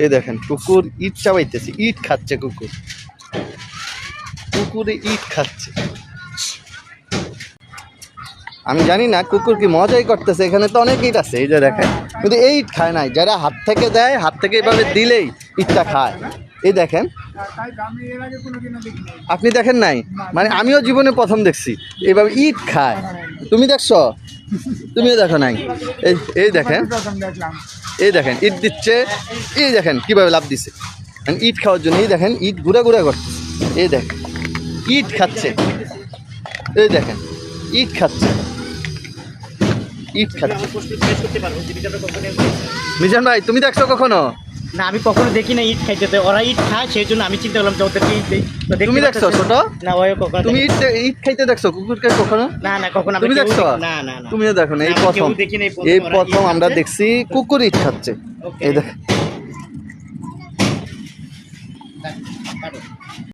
এই দেখেন কুকুর ইট চাবাইতেছে, ইট খাচ্ছে কুকুর, কুকুরে ইট খাচ্ছে। আমি জানি না কুকুর কি মজাই করতেছে, এখানে তো অনেক ইট আছে এই যে দেখেন, কিন্তু এই ইট খায় নাই, যারা হাত থেকে দেয় হাত থেকে এভাবে দিলেই ইটটা খায়। এই দেখেন, আপনি দেখেন নাই? মানে আমিও জীবনে প্রথম দেখছি এইভাবে ইট খায়। তুমি দেখছো? তুমিও দেখো নাই? এই দেখেন, এই দেখেন ইট দিচ্ছে, এই দেখেন কিভাবে লাভ দিছে ইট খাওয়ার জন্য। এই দেখেন ইট ঘুরা ঘুরা করছে, এই দেখেন ইট খাচ্ছে, এই দেখেন ইট খাচ্ছে, ইট খাচ্ছে। মিজান ভাই তুমি দেখছো কখনো? না, আমি কখনো দেখি না ইট খাইতে। ওরা ইট খায়, সেই জন্য আমি চিন্তা করলাম যে ওদেরকে ইট দেই। তুমি দেখছো ছোট? না, ওই কখনো তুমি ইট খাইতে দেখছো কুকুরকে কখনো? না না, কখনো তুমি দেখছো? না না না, তুমিও দেখো না, এই প্রথম, এই প্রথম আমরা দেখছি কুকুর ইট খাচ্ছে। এই দেখ